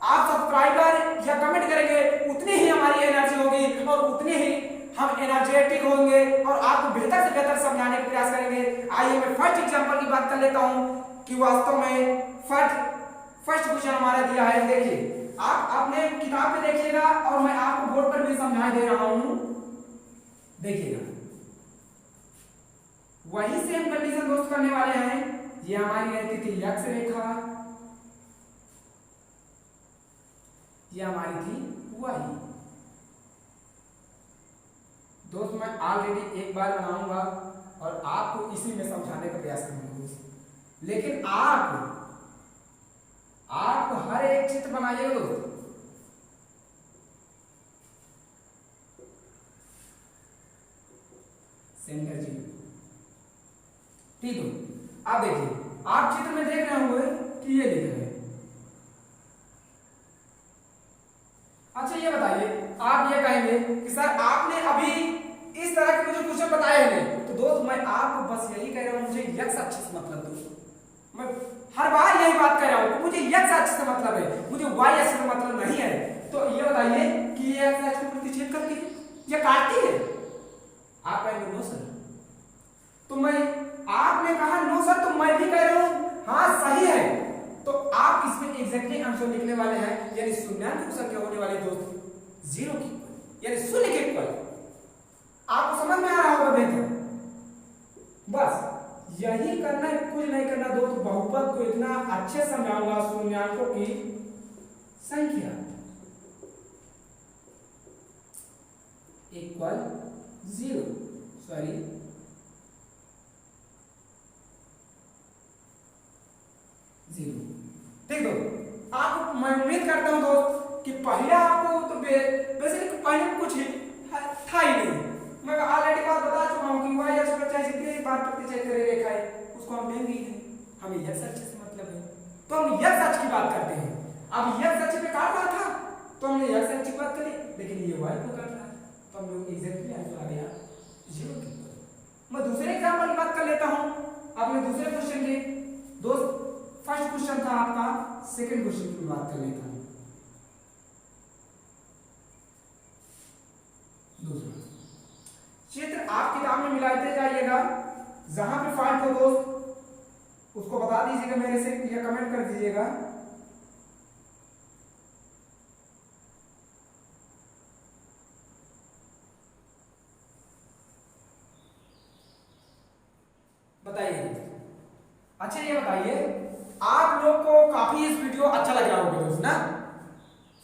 आप सब्सक्राइबर या कमेंट करेंगे उतनी ही हमारी एनर्जी होगी और उतने ही हम एनर्जेटिक होंगे और आपको बेहतर से बेहतर समझाने का प्रयास करेंगे। आइए मैं फर्स्ट एग्जांपल की बात कर लेता हूं कि वास्तव में फर्स्ट क्वेश्चन हमारा दिया है। देखिए आप अपने किताब में देखिएगा और मैं आपको बोर्ड पर भी समझा दे रहा हूं, देखिएगा वही सेम कंडीशन दोस्त करने वाले हैं। ये हमारी रहती थी अक्ष रेखा, ये हमारी थी वाई। दोस्त मैं ऑलरेडी एक बार बनाऊंगा और आपको इसी में समझाने का प्रयास करूंगा दोस्त, लेकिन आप हर एक चित्र बनाइएगा दोस्त। सेंटर जी ठीक है। आप देखिए आप चित्र में देख रहे होंगे कि ये लिखा है। अच्छा ये बताइए, आप ये कहेंगे कि सर आपने अभी इस तरह के मुझे क्वेश्चन बताए हैं, तो दोस्त मैं आपको बस यही कह रहा हूं मुझे यक्ष अक्ष से मतलब दोस्त, मैं हर बार यही बात कह रहा हूं मुझे यक्ष अक्ष से मतलब है, मुझे वाई अक्ष से मतलब नहीं है। तो ये बताइए कि ये एक्स अक्ष को प्रतिच्छेद करती है या काटती है? आप कहेंगे नो सर। तो मैं आपने कहा नो सर तो मैं भी कह रहा हूं हाँ सही है। तो आप इसमें एग्जैक्टली आंसर लिखने वाले हैं, यानी शून्याङ्क संख्या होने वाली दोस्त 0 की इक्वल यानी शून्य के इक्वल। आपको समझ में आ रहा होगा बेहतर। बस यही करना है, कुछ नहीं करना दोस्त। बहुपद को इतना अच्छे समझाऊंगा, शून्याङ्कों की संख्या इक्वल 0 सॉरी 0 ठीक दो। आपको मैं उम्मीद करता हूं दोस्त कि पहले आपको तो बेसिकली पहले कुछ ही था ही नहीं। मैं ऑलरेडी बात बता चुका हूं कि वाई अक्ष पर चाहे जितनी बार प्रतिच्छेद करे रेखा है उसको हम लेंगे ही नहीं, हमें यक्ष अक्ष से मतलब है। तो हम यक्ष अक्ष की बात करते हैं। अब यक्ष अक्ष पे काट रहा था तो हमने यक्ष अक्ष की बात करी, लेकिन ये वाई को काट रहा है तो हम लोग एग्जैक्टली आंसर आ गया 0 की। मैं दूसरे एग्जांपल की बात कर लेता हूं अपने दूसरे क्वेश्चन की। दोस्त फर्स्ट क्वेश्चन था आपका, सेकंड क्वेश्चन की बात कर लेता हूं। मिटाते जाइएगा। जहां पे फॉल्ट हो दोस्त उसको बता दीजिएगा मेरे से या कमेंट कर दीजिएगा। बताइए। अच्छा ये बताइए, आप लोग को काफी इस वीडियो अच्छा लग रहा होगा दोस्त ना,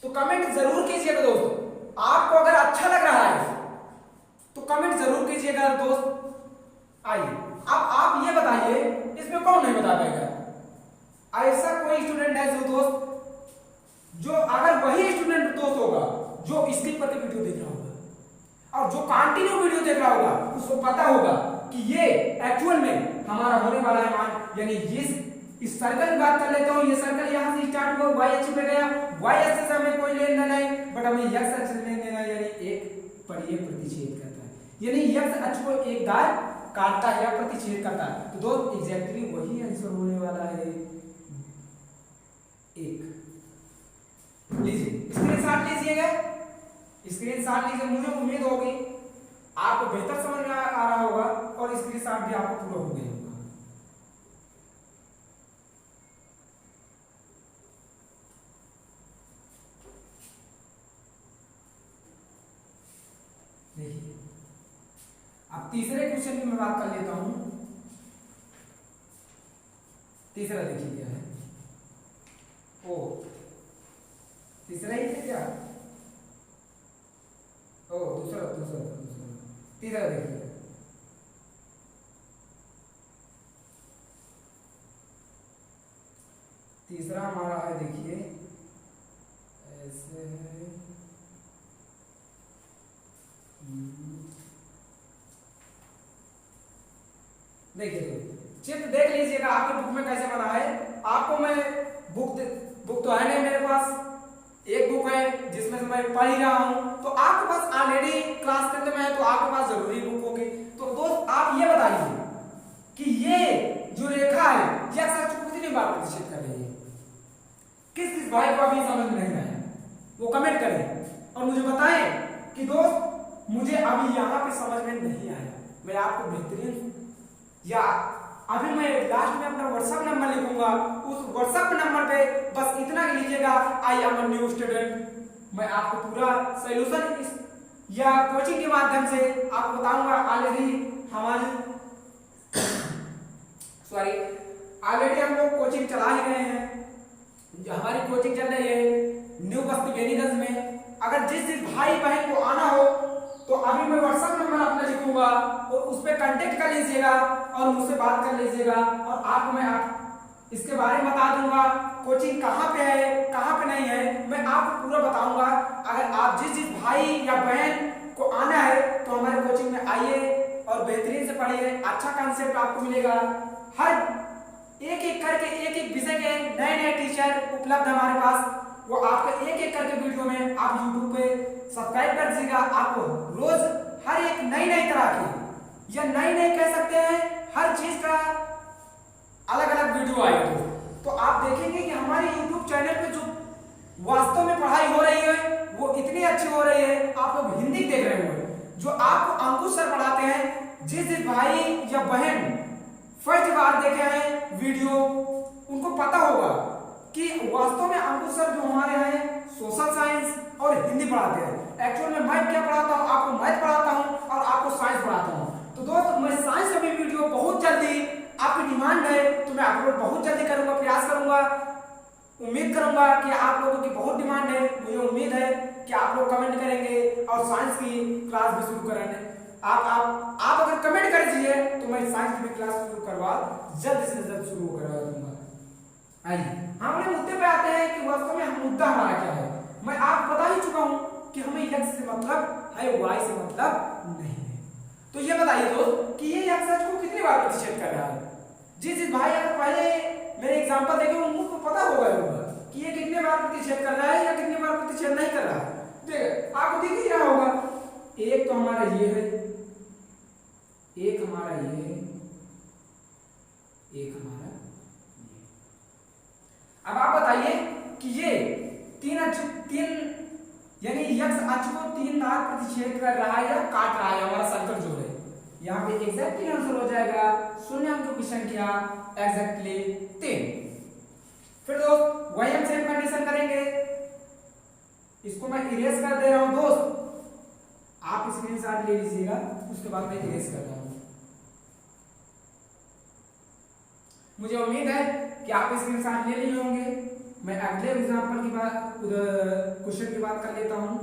तो कमेंट जरूर कीजिएगा दोस्त। आपको अगर अच्छा लग रहा है तो कमेंट जरूर कीजिएगा दोस्त। आइए अब आप ये बताइए, इसमें कौन नहीं बता पाएगा? ऐसा कोई स्टूडेंट है जो दोस्त, जो अगर वही स्टूडेंट दोस्त होगा जो स्क्रीन पर वीडियो देख रहा होगा और जो कंटिन्यू वीडियो देख रहा होगा, उसको पता होगा कि ये एक्चुअल में हमारा होने वाला है मान, यानी इस सर्कल की बात कर लेता हूं। ये सर्कल यहां से स्टार्ट हुआ, y अक्ष पे गया, y अक्ष से हमें कोई लेन देन नहीं, बट हमें x अक्ष से लेन देना, यानी एक पर ये प्रतिच्छेद करता है, यानी x अक्ष को एक दार काटता है या प्रतिच्छेद करता है। तो दोस्त एग्जैक्टली वही आंसर होने वाला है। एक लीजिए स्क्रीनशॉट लीजिएगा, स्क्रीनशॉट लीजिए। मुझे उम्मीद होगी आपको बेहतर समझ में आ रहा होगा और स्क्रीनशॉट भी आपको पूरा हो गया होगा। देखिए अब तीसरे क्वेश्चन की मैं बात कर लेता हूं। तीसरा देखिए क्या है। ओ तीसरा ही है क्या? ओ दूसरा दूसरा दूसरा तीसरा देखिए। तीसरा हमारा है, देखिए ऐसे है। देखिए चित्र देख लीजिएगा आपके बुक में कैसे बना है। आपको मैं बुक तो है नहीं मेरे पास, एक बुक है जिसमें से मैं पढ़ ही रहा हूं, तो आपके पास ऑलरेडी क्लास 10 में है तो आपके पास जरूरी बुक होगी। तो दोस्त आप ये बताइए कि ये जो रेखा है यह सच को कितनी बार प्रतिच्छेद कर रही है? किस किस भाई को अभी समझ में नहीं आया वो कमेंट करें और मुझे बताएं कि दोस्त मुझे अभी यहाँ पे समझ में नहीं आया। मैं आपको बेहतरीन या अभी मैं लास्ट में अपना व्हाट्सएप नंबर लिखूंगा, उस व्हाट्सएप नंबर पे बस इतना लिखिएगा, I am a new student. मैं आपको पूरा सॉल्यूशन या कोचिंग के माध्यम से आपको बताऊंगा। ऑलरेडी हम लोग कोचिंग चला ही रहे हैं। हमारी कोचिंग चल रही है न्यू बस्ती बेनीगंज में। अगर जिस भाई बहन को आना हो तो अभी मैं व्हाट्सएप नंबर अपना लिखूंगा और उस पर कांटेक्ट कर लीजिएगा और मुझसे बात कर लीजिएगा और आपको मैं इसके बारे में बता दूंगा। कोचिंग कहाँ पे है कहाँ पे नहीं है मैं आपको पूरा बताऊंगा। अगर आप जिस भाई या बहन को आना है तो हमारे कोचिंग में आइए और बेहतरीन से पढ़िए। अच्छा कॉन्सेप्ट आपको मिलेगा। हर एक एक करके एक एक विषय के नए नए टीचर उपलब्ध हमारे पास, वो आपको एक एक करके वीडियो में आप यूट्यूब पे सब्सक्राइब कर दीजिएगा। आपको रोज हर एक नई तरह की या नई कह सकते हैं, हर चीज का अलग अलग वीडियो आएगा। तो आप देखेंगे कि हमारे यूट्यूब चैनल पे जो वास्तव में पढ़ाई हो रही है वो इतनी अच्छी हो रही है। आप लोग हिंदी देख रहे होंगे, जो आपको अंकुश सर पढ़ाते हैं। जिस भाई या बहन फर्स्ट बार देखे हैं वीडियो, उनको पता होगा कि वास्तव में अंकुश सर जो हमारे हैं सोशल साइंस और हिंदी पढ़ाते हैं। एक्चुअल में मैं क्या पढ़ाता हूँ, आपको मैथ पढ़ाता हूँ और आपको साइंस पढ़ाता हूँ। तो दोस्त मैं साइंस में भी वीडियो बहुत जल्दी, आपकी डिमांड है तो मैं अपलोड बहुत जल्दी करूंगा, प्रयास करूंगा। उम्मीद करूंगा कि आप लोगों की बहुत डिमांड है। मुझे उम्मीद है कि आप लोग कमेंट करेंगे और साइंस की क्लास भी शुरू करेंगे। आप अगर कमेंट कर दीजिए तो मैं साइंस की क्लास शुरू करवा जल्द से जल्द शुरू करवा दूंगा। आइए हम अपने मुद्दे पे आते हैं कि वास्तव में मुद्दा हमारा क्या है। मैं आपको बता ही चुका हूं कि हमें x से मतलब है, y से मतलब नहीं है। तो ये बताइए दोस्त कि ये x को कितनी बार प्रतिच्छेद कर रहा है। जिस भाई अगर पहले मेरे एग्जांपल देखे उनको पता होगा कि ये कितने बार प्रतिच्छेद कर रहा है या कितने बार प्रतिच्छेद नहीं कर रहा है। देखिए आपको दिख ही रहा होगा, एक तो हमारा ये है, एक हमारा ये है, एक हमारा ये। अब आप बताइए कि ये तीन यानी x अक्ष को 3 बार प्रतिच्छेद कर रहा है या काट रहा है। हमारा सर्कल जो है यहाँ पे एग्जैक्टली आंसर हो जाएगा शून्यांकों की संख्या एग्जैक्टली 3। फिर दोस्त वही हम सेम कंडीशन करेंगे, इसको मैं इरेज कर दे रहा हूं दोस्त, आप स्क्रीनशॉट ले लीजिएगा, उसके बाद मैं इरेज कर रहा हूं। मुझे उम्मीद है कि आप स्क्रीनशॉट ले लिए होंगे। मैं अगले एग्जांपल की बात क्वेश्चन की बात कर लेता हूं।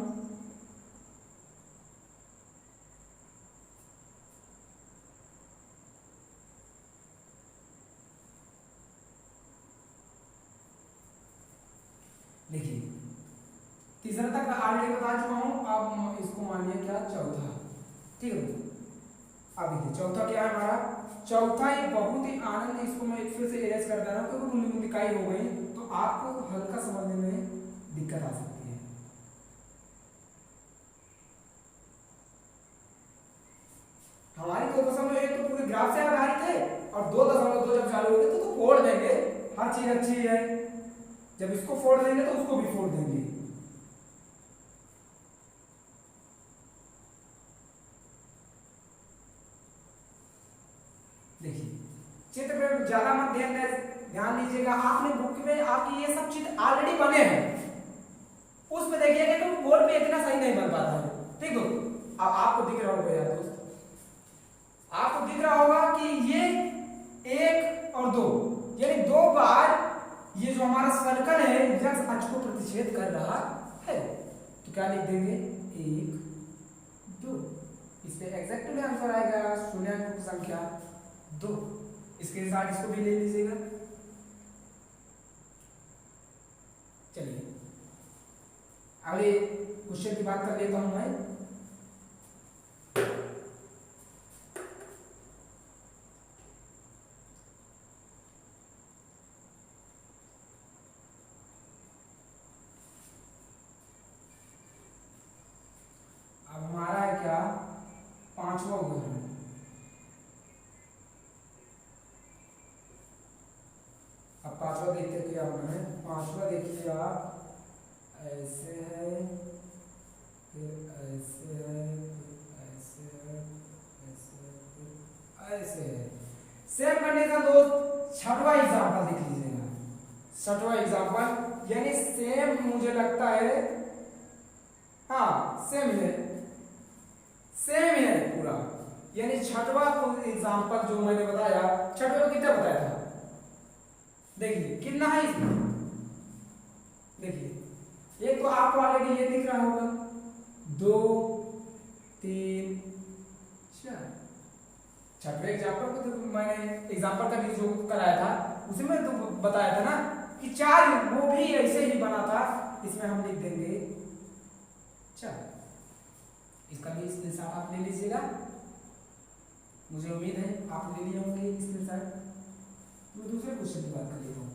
देखिए तीसरा तक मैं ऑलरेडी बता चुका हूं, अब इसको मानिए क्या चौथा, ठीक है। अब देखिए चौथा क्या है हमारा, चौथा एक बहुत ही आनंद, इसको मैं फिर से इरेज कर दे रहा हूं क्योंकि बुंदी बुंदी काई हो गई तो आपको हल्का समझने में दिक्कत आ सकती है। हमारी 2.1 तो पूरे ग्राफ से आधारित है और 2.2 जब चालू होगी तो फोड़ देंगे, हर चीज अच्छी है, जब इसको फोड़ देंगे तो उसको भी फोड़ देंगे। देखिए चित्र पे ज्यादा मत ध्यान दीजिएगा, आपने बुक में आपकी ये सब चित्र ऑलरेडी बने हैं, उसमें देखिएगा कि बोर्ड पे इतना सही नहीं बन पाता है, ठीक है। अब आपको दिख रहा होगा यार दोस्त, आपको दिख रहा होगा कि ये 1 और 2 यानी 2 बार ये जो हमारा सर्कल है यक्ष अक्ष को प्रतिच्छेद कर रहा है, तो क्या लिख देंगे 1 2, इस पे एग्जैक्टली आंसर आएगा शून्यांकों की संख्या 2। इसके साथ इसको भी ले लीजिएगा। चलिए अगले क्वेश्चन की बात कर लेता हूं मैं। अब हमारा है क्या 5वां उदाहरण। अब 5वां देखते हैं क्या होना है। 5वां देखिए आप, ऐसे है फिर ऐसे है फिर ऐसे है ऐसे फिर ऐसे है। सेम कंडीशन दोस्त 6वां एग्जांपल देख लीजिएगा। 6वां एग्जांपल यानी सेम मुझे लगता है, हाँ सेम है, सेम है पूरा, यानी 6वां एग्जांपल जो मैंने बताया, 6वें कितना बताया था, देखिए कितना है इसमें। देखिए एक तो आपको ऑलरेडी ये दिख रहा होगा 2 3 4। 6वें एग्जांपल को तो मैंने एग्जांपल का भी जो कराया था उसमें तो बताया था ना कि 4, वो भी ऐसे ही बना था, इसमें हम लिख देंगे 4। इसका भी स्क्रीनशॉट आप ले लीजिएगा, मुझे उम्मीद है आप ले लिए होंगे स्क्रीनशॉट। मैं दूसरे क्वेश्चन की बात कर लेता हूँ।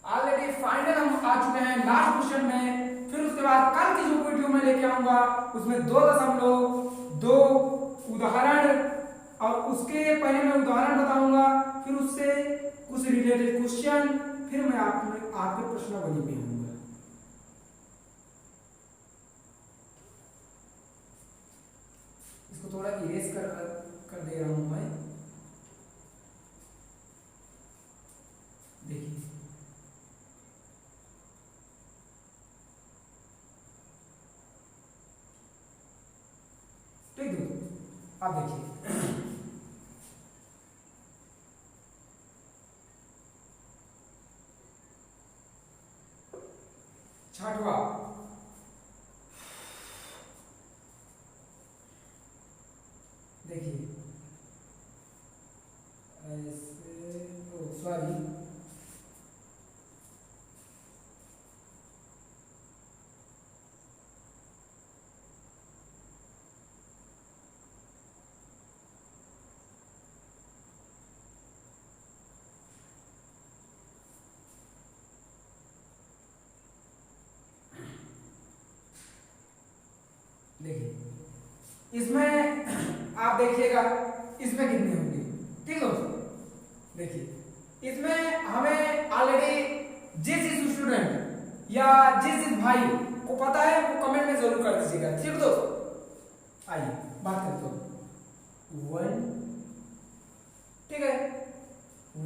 ऑलरेडी फाइनल हम आ चुके हैं लास्ट क्वेश्चन में, फिर उसके बाद कल की जो वीडियो मैं लेके आऊंगा उसमें 2.2 उदाहरण और उसके पहले मैं उदाहरण बताऊंगा, फिर उससे कुछ रिलेटेड क्वेश्चन, फिर मैं आपके प्रश्नावली में आऊंगा। इसको थोड़ा इरेज कर दे रहा हूं मैं। देखिए ठीक है, अब देखिए 6वां, देखिए ऐसे, सॉरी देखिए इसमें आप देखिएगा इसमें कितने होंगे, ठीक है। देखिए इसमें हमें ऑलरेडी जिस स्टूडेंट या जिस भाई को पता है वो कमेंट में जरूर कर दीजिएगा, ठीक दोस्तों। आइए बात करते हैं 1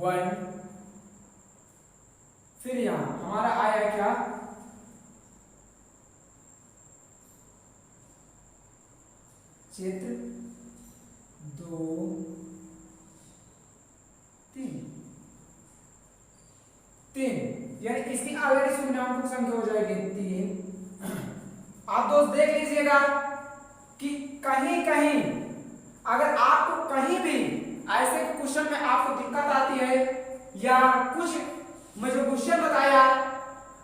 1, फिर यहां हमारा आया क्या, चित्र 2, 3, यानी इसकी ऑलरेडी शून्याङ्कों की संख्या हो जाएगी 3। आप दोस्त देख लीजिएगा कि कहीं कहीं अगर आपको कहीं भी ऐसे क्वेश्चन में आपको दिक्कत आती है या कुछ मैं जो क्वेश्चन बताया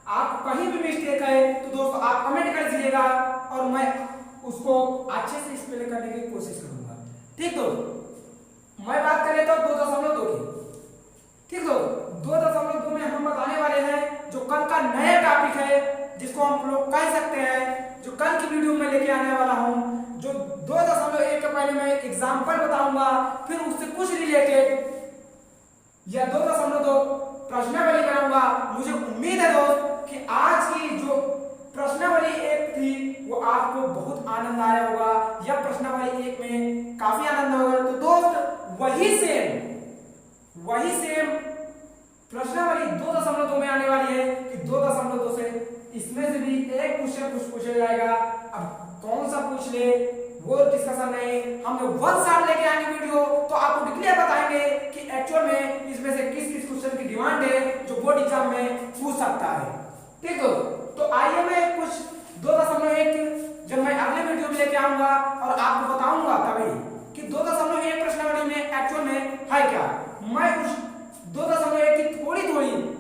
आपको कहीं भी मिस्टेक है तो दोस्तों आप कमेंट कर दीजिएगा और मैं उसको अच्छे से स्पेल करने की कोशिश करूंगा। ठीक दोस्तों, मैं बात करें तो 2.2 की। ठीक दोस्तों, 2.2 में हम बताने वाले हैं जो कल का नया टॉपिक है जिसको हम लोग कह सकते हैं, जो कल की वीडियो में लेके आने वाला हूं, जो 2.1 के पहले मैं एक एग्जांपल बताऊंगा, फिर उससे कुछ रिलेटेड या 2.2 प्रश्नावली कराऊंगा। मुझे उम्मीद है दोस्त कि आज की जो प्रश्नावली 1 थी वो आपको बहुत आनंद आया होगा या प्रश्नावली 1 में काफी आनंद होगा। तो दोस्त वही सेम प्रश्नावली 2.2 में आने वाली है कि 2.2 से इसमें से भी एक क्वेश्चन कुछ पूछा जाएगा। अब कौन सा पूछ ले वो डिस्कशन नहीं, हम लोग 1 शॉट लेके आएंगे वीडियो, तो आपको डिक्लेयर बताएंगे कि एक्चुअल में इसमें से किस किस क्वेश्चन की डिमांड है जो बोर्ड एग्जाम में पूछ सकता है। ठीक है, तो आइए मैं कुछ 2.1 जब मैं अगले वीडियो में लेके आऊंगा और आपको बताऊंगा तभी कि 2.1 प्रश्नावली में एक्चुअल में है क्या। मैं उस 2.1 की थोड़ी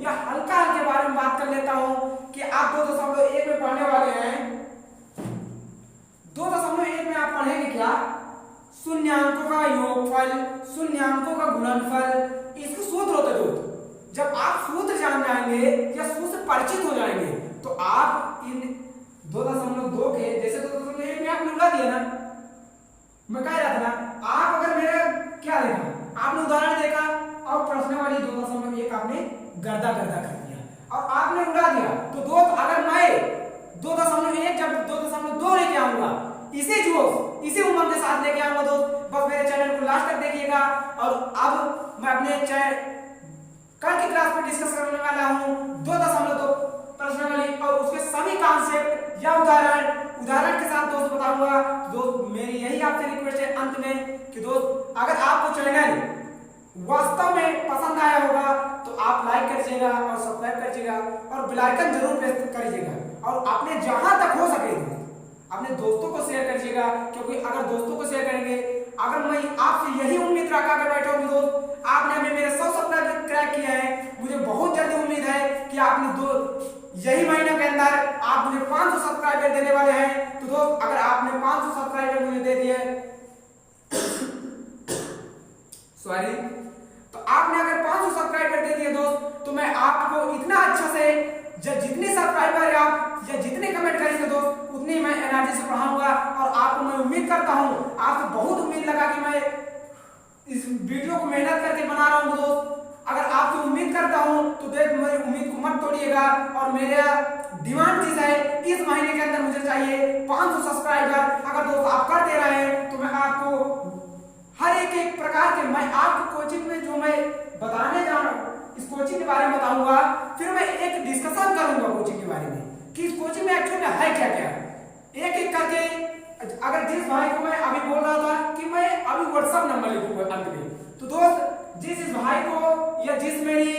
या हल्का के बारे में बात कर लेता हूं कि आप 2.1 में पढ़ने वाले हैं। 2.1 में आप पढ़ेंगे क्या, शून्याङ्कों का योगफल, शून्याङ्कों का गुणनफल, इसके सूत्र होते हैं। जब आप सूत्र जान जाएंगे या सूत्र से परिचित हो जाएंगे तो आप इन 2.2 के जैसे 2.1 में आपने उड़ा दिया ना, मैं कह रहा था ना, आप अगर मेरा क्या देखा, आपने उदाहरण देखा और प्रश्नावली 2.1 आपने गर्दा कर दिया और आपने उड़ा दिया। तो दोस्त अगर मैं 2.1 जब 2.2 लेके आऊंगा इसी उम्र के साथ लेके आऊंगा दोस्त, बस मेरे चैनल को लास्ट तक देखिएगा। और अब मैं अपने कल की क्लास में डिस्कस करने वाला हूं 2.2 प्रश्नावली और उसके सभी कॉन्सेप्ट या उदाहरण के साथ दोस्त बताऊंगा। दोस्त मेरी यही आपसे रिक्वेस्ट है अंत में कि दोस्त अगर आपको चैनल वास्तव में पसंद आया होगा तो आप लाइक करिएगा और सब्सक्राइब करिएगा और बेल आइकन जरूर प्रेस करिएगा और आपने जहां तक हो सके अपने दोस्तों को शेयर करिएगा, क्योंकि अगर दोस्तों को शेयर करेंगे, अगर मैं आपसे यही उम्मीद रखा कर बैठा हूं दोस्त, आपने हमें मेरे 100 सब्सक्राइबर क्रैक किया है, मुझे बहुत जल्दी उम्मीद है कि आपने यही महीने के अंदर आप मुझे 500 सब्सक्राइबर देने वाले हैं। तो दोस्त अगर आपने 500 सब्सक्राइबर मुझे दे दिए सॉरी, तो आपने अगर 500 सब्सक्राइबर दे दिए दोस्त, तो मैं आपको इतना अच्छा से जितने सब्सक्राइबर आप या जितने कमेंट करेंगे दोस्त उतनी मैं एनर्जी से पढ़ाऊंगा। और आपको मैं उम्मीद करता हूं, आपको बहुत उम्मीद लगा कि मैं इस वीडियो को मेहनत करके बना रहा हूं दोस्त। अगर आपसे उम्मीद करता हूं तो देख मेरी उम्मीद को मत तोड़िएगा। और मेरा डिमांड चीज है, इस महीने के अंदर मुझे चाहिए 500 सब्सक्राइबर। अगर दोस्त आप कर दे रहे हैं तो मैं आपको हर एक प्रकार के मैं आपको कोचिंग में जो मैं बताने जा रहा हूं इस कोचिंग के बारे में बताऊंगा। फिर मैं एक डिस्कशन करूंगा कोचिंग के बारे में कि इस कोचिंग में एक्चुअली में है क्या क्या, एक करके। अगर जिस भाई को मैं अभी बोल रहा था कि मैं अभी व्हाट्सएप नंबर लिखूंगा अंत में, तो दोस्त जिस भाई को या जिस मेरी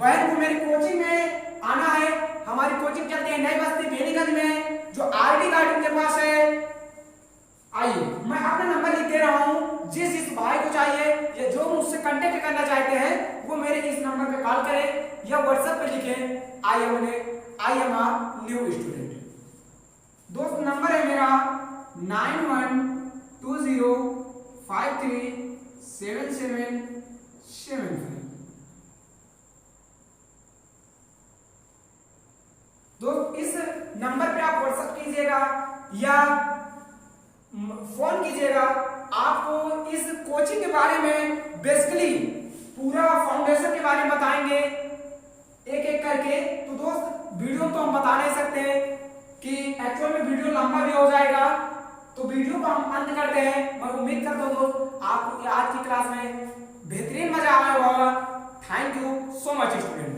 बहन को मेरी कोचिंग में आना है, हमारी कोचिंग चलती है नई बस्ती बेनीगंज में, जो आरडी गार्डन के पास है। आइए मैं अपना नंबर लिख दे रहा हूं, जिस भाई को चाहिए या जो मुझसे कांटेक्ट करना चाहते हैं वो मेरे इस नंबर पे कॉल करें या व्हाट्सएप पे लिखें I am a new student. दोस्त नंबर है मेरा 9120537775। दोस्त इस नंबर पे आप व्हाट्सएप कीजिएगा या फोन कीजिएगा। आपको इस कोचिंग के बारे में बेसिकली पूरा फाउंडेशन के बारे में बताएंगे एक एक करके। तो दोस्त वीडियो तो हम बता नहीं सकते कि एक्चुअल में वीडियो लंबा भी हो जाएगा, तो वीडियो को हम अंत करते हैं। मैं उम्मीद करता हूं दोस्त आपको आज की क्लास में बेहतरीन मजा आया होगा। So much student.